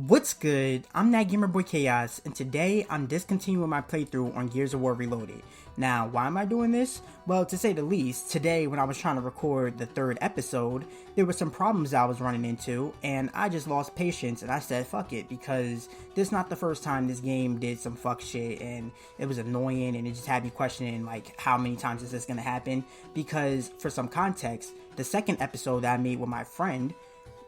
What's good? I'm that gamer boy Chaos, and today I'm discontinuing my playthrough on Gears of War Reloaded. Now, why am I doing this? Well, to say the least, today when I was trying to record the third episode, there were some problems I was running into, and I just lost patience and I said fuck it, because this is not the first time this game did some fuck shit, and it was annoying, and it just had me questioning like how many times is this gonna happen, because for some context, the second episode that I made with my friend,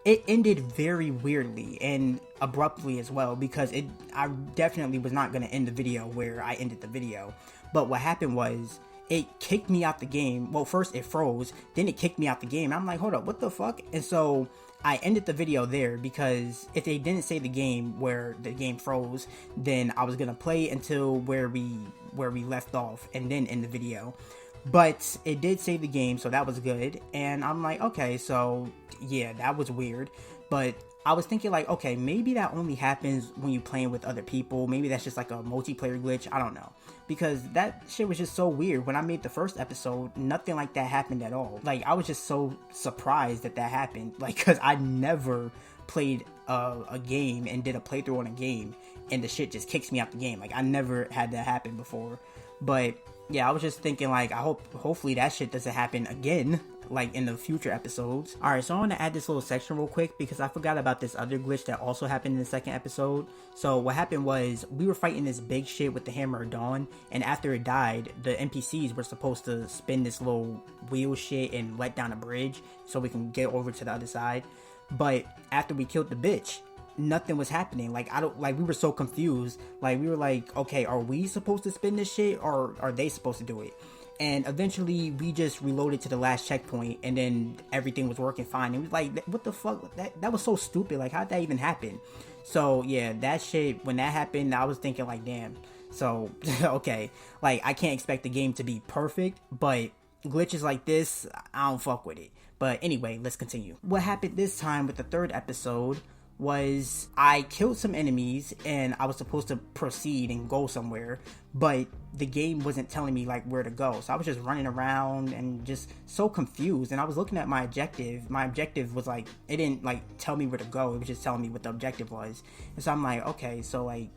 it ended very weirdly and abruptly as well, because I definitely was not going to end the video where I ended the video. But what happened was, it kicked me out the game. Well, first it froze, then it kicked me out the game. I'm like, hold up, what the fuck? And so I ended the video there, because if they didn't say the game where the game froze, then I was going to play until where we left off and then end the video. But it did save the game, so that was good. And I'm like, okay, so yeah, that was weird. But I was thinking like, okay, maybe that only happens when you're playing with other people. Maybe that's just like a multiplayer glitch. I don't know. Because that shit was just so weird. When I made the first episode, nothing like that happened at all. Like, I was just so surprised that happened. Like, because I never played a game and did a playthrough on a game, and the shit just kicks me out the game. Like, I never had that happen before. But yeah, I was just thinking like, hopefully that shit doesn't happen again, like in the future episodes. Alright, so I want to add this little section real quick, because I forgot about this other glitch that also happened in the second episode. So what happened was, we were fighting this big shit with the Hammer of Dawn, and after it died, the NPCs were supposed to spin this little wheel shit and let down a bridge so we can get over to the other side. But after we killed the bitch, nothing was happening. Like, we were so confused. Like, we were like, okay, are we supposed to spin this shit, or are they supposed to do it? And eventually we just reloaded to the last checkpoint, and then everything was working fine. It was like, what the fuck? That was so stupid. Like, how'd that even happen? So yeah, that shit, when that happened, I was thinking like, damn. So okay, like, I can't expect the game to be perfect, but glitches like this, I don't fuck with it. But anyway, let's continue. What happened this time with the third episode was, I killed some enemies and I was supposed to proceed and go somewhere, but the game wasn't telling me like where to go. So I was just running around and just so confused, and I was looking at my objective. My objective was like, it didn't like tell me where to go, it was just telling me what the objective was. And so I'm like, okay, so like,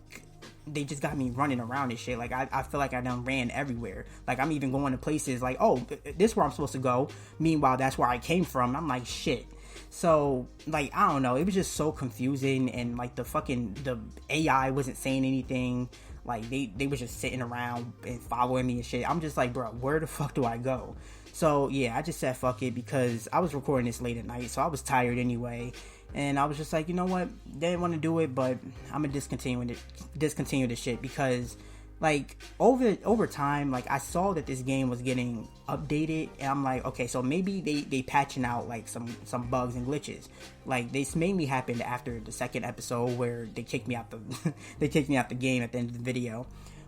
they just got me running around and shit. Like, I feel like I done ran everywhere. Like, I'm even going to places like, oh, this is where I'm supposed to go. Meanwhile, that's where I came from. I'm like, shit. So, like, I don't know. It was just so confusing, and like the AI wasn't saying anything. Like, they was just sitting around and following me and shit. I'm just like, bro, where the fuck do I go? So yeah, I just said fuck it, because I was recording this late at night, so I was tired anyway. And I was just like, you know what? They didn't want to do it, but I'm gonna discontinue this shit, because like over time, like, I saw that this game was getting updated, and I'm like, okay, so maybe they patching out like some bugs and glitches. Like, this mainly happened after the second episode, where they kicked me out the game at the end of the video.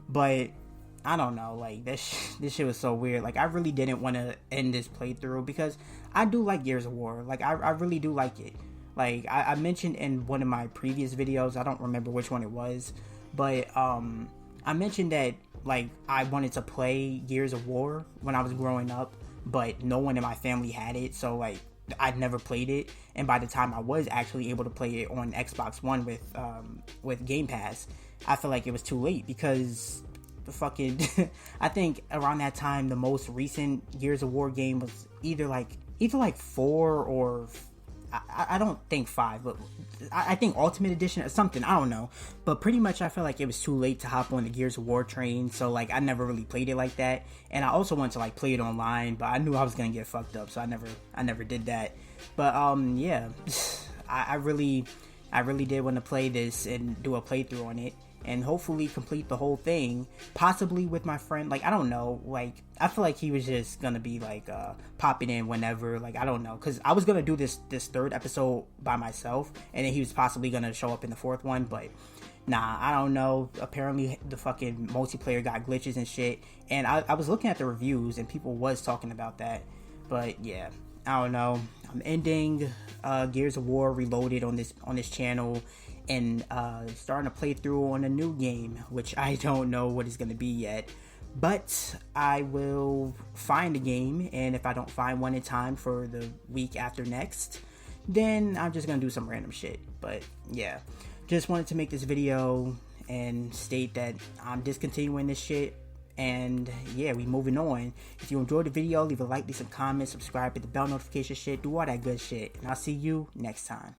But I don't know, like, this shit was so weird. Like, I really didn't want to end this playthrough, because I do like Gears of War. Like, I really do like it. Like, I mentioned in one of my previous videos, I don't remember which one it was, but I mentioned that, like, I wanted to play Gears of War when I was growing up, but no one in my family had it, so, like, I'd never played it. And by the time I was actually able to play it on Xbox One with Game Pass, I feel like it was too late, because the fucking I think around that time, the most recent Gears of War game was either like 4 or I don't think 5, but I think Ultimate Edition or something, I don't know. But pretty much I feel like it was too late to hop on the Gears of War train, so like, I never really played it like that. And I also wanted to like play it online, but I knew I was gonna get fucked up, so I never did that. But yeah, I really did want to play this and do a playthrough on it, and hopefully complete the whole thing, possibly with my friend. Like, I don't know, like, I feel like he was just gonna be like popping in whenever, like, I don't know, because I was gonna do this third episode by myself, and then he was possibly gonna show up in the fourth one, but nah, I don't know. Apparently the fucking multiplayer got glitches and shit, and I was looking at the reviews, and people was talking about that. But yeah, I don't know. I'm ending Gears of War Reloaded on this channel, and starting to play through on a new game, which I don't know what it's going to be yet. But I will find a game, and if I don't find one in time for the week after next, then I'm just going to do some random shit. But yeah. just wanted to make this video and state that I'm discontinuing this shit. And yeah, we moving on. If you enjoyed the video, leave a like, leave some comments, subscribe, hit the bell notification shit, do all that good shit. And I'll see you next time.